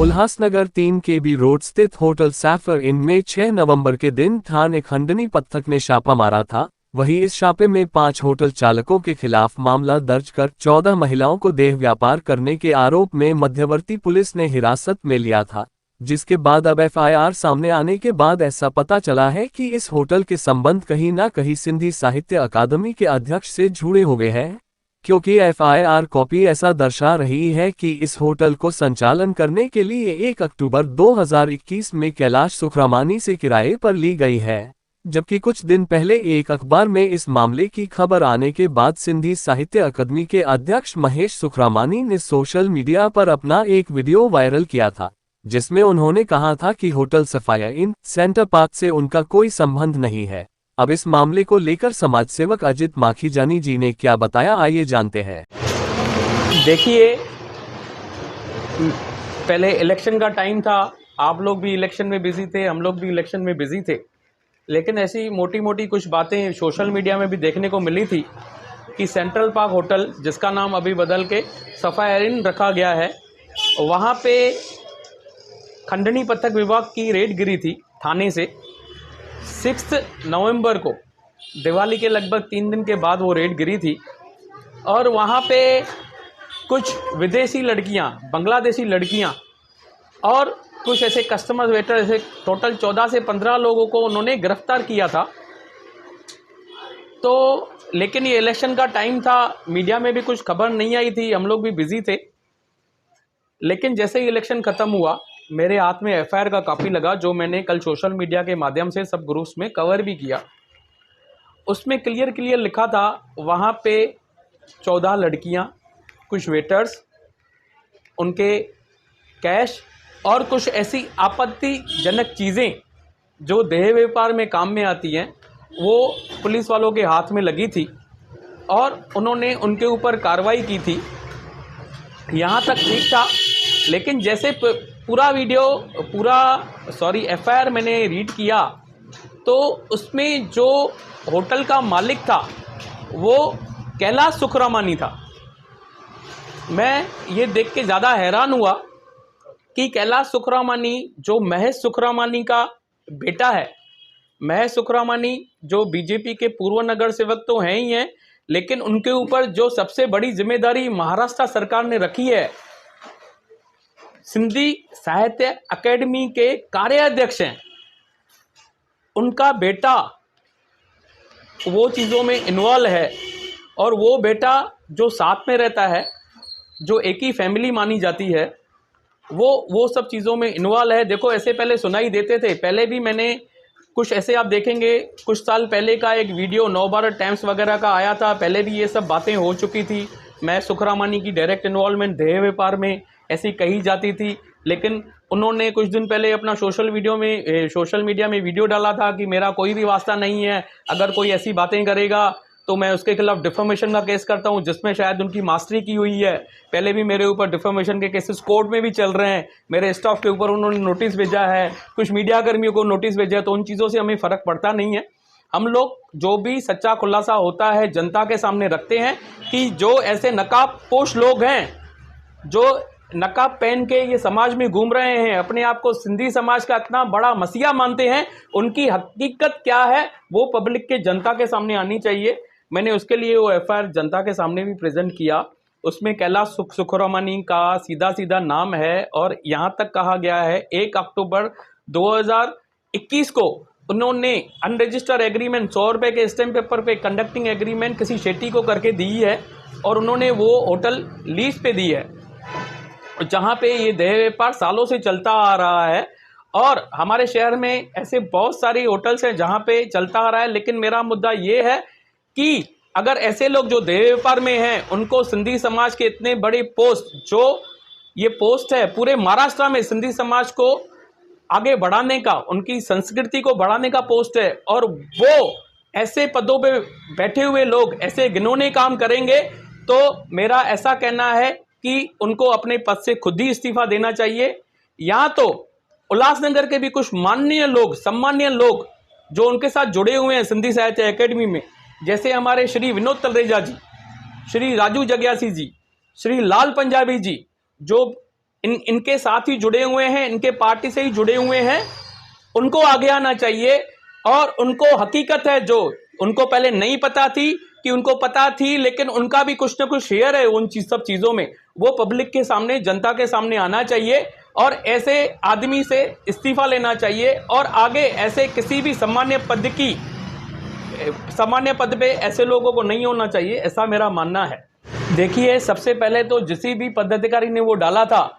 Ulhasnagar 3 KB road स्थित hotel सैफर इन में 6 नवंबर के दिन थाने खंडनी पथक ने छापा मारा था। वहीं इस छापे में 5 होटल चालकों के खिलाफ मामला दर्ज कर 14 महिलाओं को देह व्यापार करने के आरोप में मध्यवर्ती पुलिस ने हिरासत में लिया था, जिसके बाद अब FIR सामने आने के बाद ऐसा पता चला है कि इस होटल के संबंध कहीं ना कहीं सिंधी साहित्य अकादमी के अध्यक्ष से जुड़े हुए हैं, क्योंकि FIR कॉपी ऐसा दर्शा रही है कि इस होटल को संचालन करने के लिए 1 अक्टूबर 2021 में कैलाश सुखरामानी से किराए पर ली गई है। जबकि कुछ दिन पहले एक अखबार में इस मामले की खबर आने के बाद सिंधी साहित्य अकादमी के अध्यक्ष महेश सुखरामानी ने सोशल मीडिया पर अपना एक वीडियो वायरल किया था, जिसमें उन्होंने कहा था कि होटल सफाया इन सेंटर पार्क से उनका कोई संबंध नहीं है। अब इस मामले को लेकर समाज सेवक अजित माखीजानी जी ने क्या बताया, आइए जानते हैं। देखिए, पहले इलेक्शन का टाइम था, आप लोग भी इलेक्शन में बिजी थे, हम लोग भी इलेक्शन में बिजी थे, लेकिन ऐसी मोटी मोटी कुछ बातें सोशल मीडिया में भी देखने को मिली थी कि सेंट्रल पार्क होटल, जिसका नाम अभी बदल के सफायरिन रखा गया है, वहाँ पे खंडनी पथक विभाग की रेड गिरी थी थाने से 6 नवंबर को। दिवाली के लगभग 3 दिन के बाद वो रेड गिरी थी और वहाँ पे कुछ विदेशी लड़कियाँ, बांग्लादेशी लड़कियाँ और कुछ ऐसे कस्टमर वेटर, ऐसे टोटल 14 से 15 लोगों को उन्होंने गिरफ्तार किया था। तो लेकिन ये इलेक्शन का टाइम था, मीडिया में भी कुछ खबर नहीं आई थी, हम लोग भी बिजी थे। लेकिन जैसे ही इलेक्शन ख़त्म हुआ, मेरे हाथ में FIR का कॉपी लगा, जो मैंने कल सोशल मीडिया के माध्यम से सब ग्रुप्स में कवर भी किया। उसमें क्लियर लिखा था, वहाँ पे 14 लड़कियाँ, कुछ वेटर्स, उनके कैश और कुछ ऐसी आपत्तिजनक चीज़ें जो देह व्यापार में काम में आती हैं, वो पुलिस वालों के हाथ में लगी थी और उन्होंने उनके ऊपर कार्रवाई की थी। यहाँ तक ठीक था, लेकिन जैसे FIR मैंने रीड किया तो उसमें जो होटल का मालिक था वो कैलाश सुखरामानी था। मैं ये देख के ज़्यादा हैरान हुआ कि कैलाश सुखरामानी जो महेश सुखरामानी का बेटा है, महेश सुखरामानी जो बीजेपी के पूर्व नगर सेवक तो हैं ही हैं, लेकिन उनके ऊपर जो सबसे बड़ी जिम्मेदारी महाराष्ट्र सरकार ने रखी है, सिंधी साहित्य अकेडमी के कार्याध्यक्ष हैं, उनका बेटा वो चीज़ों में इन्वॉल्व है। और वो बेटा जो साथ में रहता है, जो एक ही फैमिली मानी जाती है, वो सब चीज़ों में इन्वॉल्व है। देखो, ऐसे पहले सुनाई देते थे, पहले भी मैंने कुछ ऐसे, आप देखेंगे कुछ साल पहले का एक वीडियो 9/12 टाइम्स वगैरह का आया था, पहले भी ये सब बातें हो चुकी थी। मैं सुखरामानी की डायरेक्ट इन्वॉल्वमेंट देह व्यापार में ऐसी कही जाती थी, लेकिन उन्होंने कुछ दिन पहले अपना सोशल मीडिया में वीडियो डाला था कि मेरा कोई भी वास्ता नहीं है, अगर कोई ऐसी बातें करेगा तो मैं उसके खिलाफ डिफेमेशन का केस करता हूं, जिसमें शायद उनकी मास्टरी की हुई है। पहले भी मेरे ऊपर डिफेमेशन के केसेस कोर्ट में भी चल रहे हैं, मेरे स्टाफ के ऊपर उन्होंने नोटिस भेजा है, कुछ मीडिया कर्मियों को नोटिस भेजा है। तो उन चीज़ों से हमें फ़र्क पड़ता नहीं है। हम लोग जो भी सच्चा खुलासा होता है जनता के सामने रखते हैं कि जो ऐसे नकाबपोश लोग हैं, जो नकाब पहन के ये समाज में घूम रहे हैं, अपने आप को सिंधी समाज का इतना बड़ा मसीहा मानते हैं, उनकी हकीकत क्या है वो पब्लिक के, जनता के सामने आनी चाहिए। मैंने उसके लिए वो FIR जनता के सामने भी प्रेजेंट किया। उसमें कैलाश सुखरामानी का सीधा नाम है और यहाँ तक कहा गया है 1 अक्टूबर 2021 को उन्होंने अनरजिस्टर्ड एग्रीमेंट 100 रुपये के स्टैम्प पेपर पे कंडक्टिंग एग्रीमेंट किसी शेट्टी को करके दी है और उन्होंने वो होटल लीज पे दी है, जहाँ पे ये देह व्यापार सालों से चलता आ रहा है। और हमारे शहर में ऐसे बहुत सारी होटल्स हैं जहाँ पे चलता आ रहा है। लेकिन मेरा मुद्दा ये है कि अगर ऐसे लोग जो देह व्यापार में हैं, उनको सिंधी समाज के इतने बड़े पोस्ट, जो ये पोस्ट है पूरे महाराष्ट्र में सिंधी समाज को आगे बढ़ाने का, उनकी संस्कृति को बढ़ाने का पोस्ट है, और वो ऐसे पदों पे बैठे हुए लोग ऐसे घिनौने काम करेंगे, तो मेरा ऐसा कहना है कि उनको अपने पद से खुद ही इस्तीफा देना चाहिए। यहाँ तो उल्लासनगर के भी कुछ माननीय लोग, सम्मानीय लोग जो उनके साथ जुड़े हुए हैं सिंधी साहित्य एकेडमी में, जैसे हमारे श्री विनोद तलरेजा जी, श्री राजू जग्यासी जी, श्री लाल पंजाबी जी, जो इनके साथ ही जुड़े हुए हैं, इनके पार्टी से ही जुड़े हुए हैं, उनको आगे आना चाहिए। और उनको हकीकत है, जो उनको पहले नहीं पता थी कि उनको पता थी, लेकिन उनका भी कुछ ना कुछ शेयर है उन सब चीज़ों में, वो पब्लिक के सामने, जनता के सामने आना चाहिए और ऐसे आदमी से इस्तीफा लेना चाहिए और आगे ऐसे किसी भी सामान्य पद पे ऐसे लोगों को नहीं होना चाहिए, ऐसा मेरा मानना है। देखिए, सबसे पहले तो जिस भी पदाधिकारी ने वो डाला था,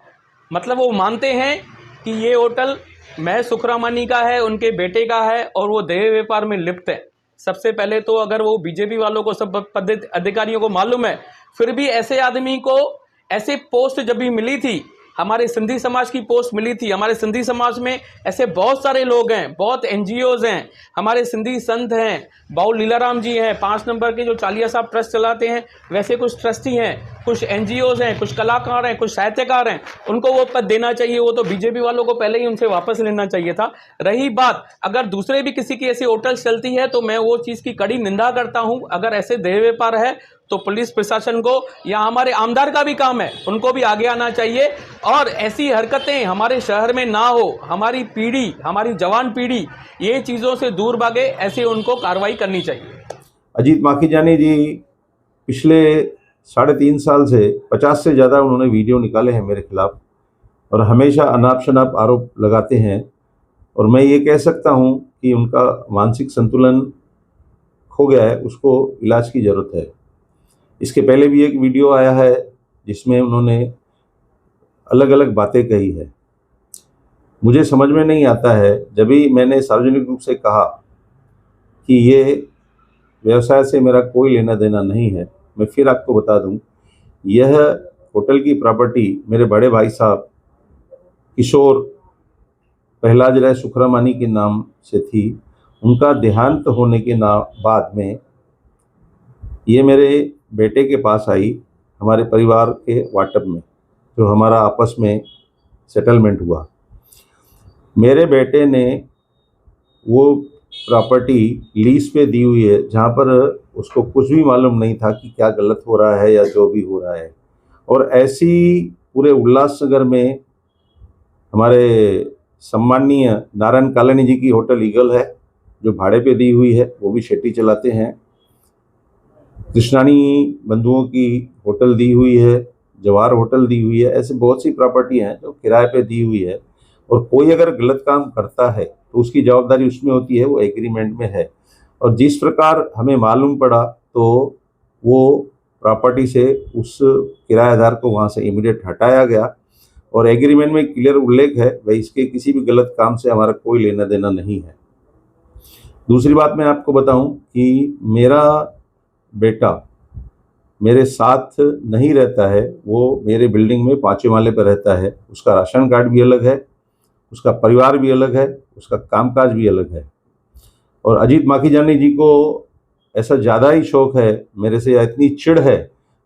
मतलब वो मानते हैं कि ये होटल महज सुखरामानी का है, उनके बेटे का है और वो देह व्यापार में लिप्त है। सबसे पहले तो अगर वो बीजेपी वालों को, सब पद अधिकारियों को मालूम है, फिर भी ऐसे आदमी को ऐसे पोस्ट जब भी मिली थी, हमारे सिंधी समाज की पोस्ट मिली थी। हमारे सिंधी समाज में ऐसे बहुत सारे लोग हैं, बहुत एनजीओज हैं, हमारे सिंधी संत हैं, बाउल लीलाराम जी हैं, 5 नंबर के जो चालिया साहब ट्रस्ट चलाते हैं, वैसे कुछ ट्रस्टी हैं, कुछ एनजीओज हैं, कुछ कलाकार हैं, कुछ साहित्यकार हैं, उनको वो पद देना चाहिए। वो तो बीजेपी वालों को पहले ही उनसे वापस लेना चाहिए था। रही बात अगर दूसरे भी किसी की ऐसी होटल चलती है, तो मैं वो चीज़ की कड़ी निंदा करता हूँ। अगर ऐसे देह व्यापार है तो पुलिस प्रशासन को या हमारे आमदार का भी काम है, उनको भी आगे आना चाहिए और ऐसी हरकतें हमारे शहर में ना हो। हमारी पीढ़ी, हमारी जवान पीढ़ी ये चीज़ों से दूर भागे, ऐसे उनको कार्रवाई करनी चाहिए। अजीत माखीजानी जी पिछले 3.5 साल से 50 से ज़्यादा उन्होंने वीडियो निकाले हैं मेरे खिलाफ और हमेशा अनाप शनाप आरोप लगाते हैं। और मैं ये कह सकता हूँ कि उनका मानसिक संतुलन खो गया है, उसको इलाज की ज़रूरत है। इसके पहले भी एक वीडियो आया है जिसमें उन्होंने अलग अलग बातें कही है। मुझे समझ में नहीं आता है, जब भी मैंने सार्वजनिक रूप से कहा कि ये व्यवसाय से मेरा कोई लेना देना नहीं है, मैं फिर आपको बता दूं, यह होटल की प्रॉपर्टी मेरे बड़े भाई साहब किशोर पहलाज राय सुखरामानी के नाम से थी। उनका देहांत होने के बाद में ये मेरे बेटे के पास आई, हमारे परिवार के वाटअप में, जो हमारा आपस में सेटलमेंट हुआ। मेरे बेटे ने वो प्रॉपर्टी लीज पे दी हुई है, जहाँ पर उसको कुछ भी मालूम नहीं था कि क्या गलत हो रहा है या जो भी हो रहा है। और ऐसी पूरे उल्लासनगर में हमारे सम्माननीय नारायण कालानी जी की होटल ईगल है, जो भाड़े पे दी हुई है, वो भी शेट्टी चलाते हैं। कृष्णानी बंधुओं की होटल दी हुई है, जवाहर होटल दी हुई है। ऐसे बहुत सी प्रॉपर्टी हैं जो किराए पे दी हुई है। और कोई अगर गलत काम करता है तो उसकी जवाबदारी उसमें होती है, वो एग्रीमेंट में है। और जिस प्रकार हमें मालूम पड़ा, तो वो प्रॉपर्टी से उस किराएदार को वहाँ से इमीडिएट हटाया गया और एग्रीमेंट में क्लियर उल्लेख है भाई, इसके किसी भी गलत काम से हमारा कोई लेना देना नहीं है। दूसरी बात मैं आपको बताऊं कि मेरा बेटा मेरे साथ नहीं रहता है, वो मेरे बिल्डिंग में 5वें माले पर रहता है। उसका राशन कार्ड भी अलग है, उसका परिवार भी अलग है, उसका कामकाज भी अलग है। और अजीत माखीजानी जी को ऐसा ज़्यादा ही शौक है मेरे से, या इतनी चिढ़ है,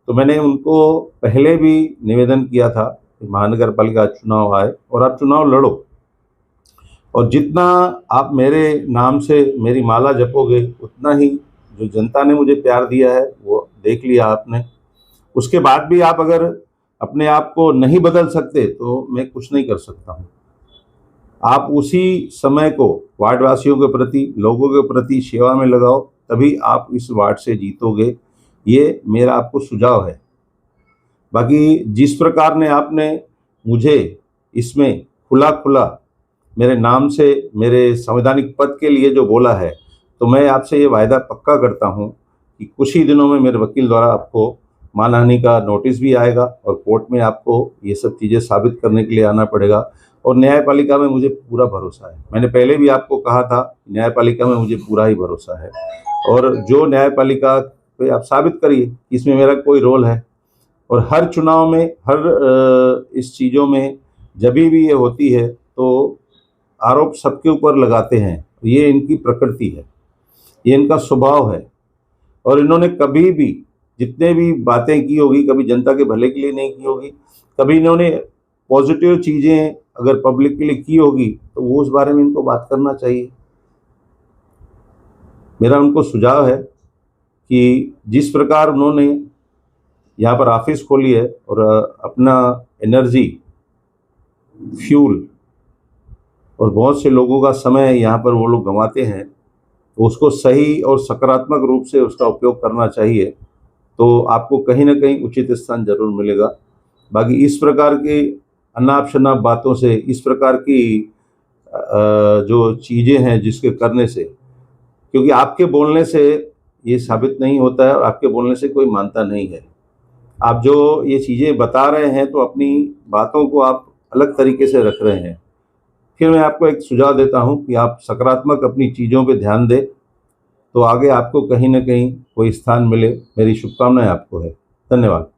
तो मैंने उनको पहले भी निवेदन किया था कि महानगर पालिका चुनाव आए और आप चुनाव लड़ो, और जितना आप मेरे नाम से मेरी माला जपोगे, उतना ही जो जनता ने मुझे प्यार दिया है वो देख लिया आपने। उसके बाद भी आप अगर अपने आप को नहीं बदल सकते तो मैं कुछ नहीं कर सकता हूँ। आप उसी समय को वार्डवासियों के प्रति, लोगों के प्रति सेवा में लगाओ, तभी आप इस वार्ड से जीतोगे। ये मेरा आपको सुझाव है। बाकी जिस प्रकार ने आपने मुझे इसमें खुला खुला मेरे नाम से मेरे संवैधानिक पद के लिए जो बोला है, तो मैं आपसे ये वायदा पक्का करता हूँ कि कुछ ही दिनों में मेरे वकील द्वारा आपको मानहानि का नोटिस भी आएगा और कोर्ट में आपको ये सब चीज़ें साबित करने के लिए आना पड़ेगा। और न्यायपालिका में मुझे पूरा भरोसा है। मैंने पहले भी आपको कहा था, न्यायपालिका में मुझे पूरा ही भरोसा है। और जो न्यायपालिका पे आप साबित करिए इसमें मेरा कोई रोल है। और हर चुनाव में, हर इस चीज़ों में जब भी ये होती है तो आरोप सबके ऊपर लगाते हैं। ये इनकी प्रकृति है, ये इनका स्वभाव है। और इन्होंने कभी भी जितने भी बातें की होगी, कभी जनता के भले के लिए नहीं की होगी। कभी इन्होंने पॉजिटिव चीज़ें अगर पब्लिक के लिए की होगी तो वो उस बारे में इनको बात करना चाहिए। मेरा उनको सुझाव है कि जिस प्रकार उन्होंने यहाँ पर ऑफिस खोली है और अपना एनर्जी फ्यूल और बहुत से लोगों का समय यहाँ पर वो लोग गंवाते हैं, तो उसको सही और सकारात्मक रूप से उसका उपयोग करना चाहिए, तो आपको कहीं ना कहीं उचित स्थान जरूर मिलेगा। बाकी इस प्रकार की अनाप शनाप बातों से, इस प्रकार की जो चीज़ें हैं जिसके करने से, क्योंकि आपके बोलने से ये साबित नहीं होता है और आपके बोलने से कोई मानता नहीं है। आप जो ये चीज़ें बता रहे हैं तो अपनी बातों को आप अलग तरीके से रख रहे हैं। फिर मैं आपको एक सुझाव देता हूँ कि आप सकारात्मक अपनी चीज़ों पे ध्यान दें, तो आगे आपको कहीं ना कहीं कोई स्थान मिले। मेरी शुभकामनाएं आपको है। धन्यवाद।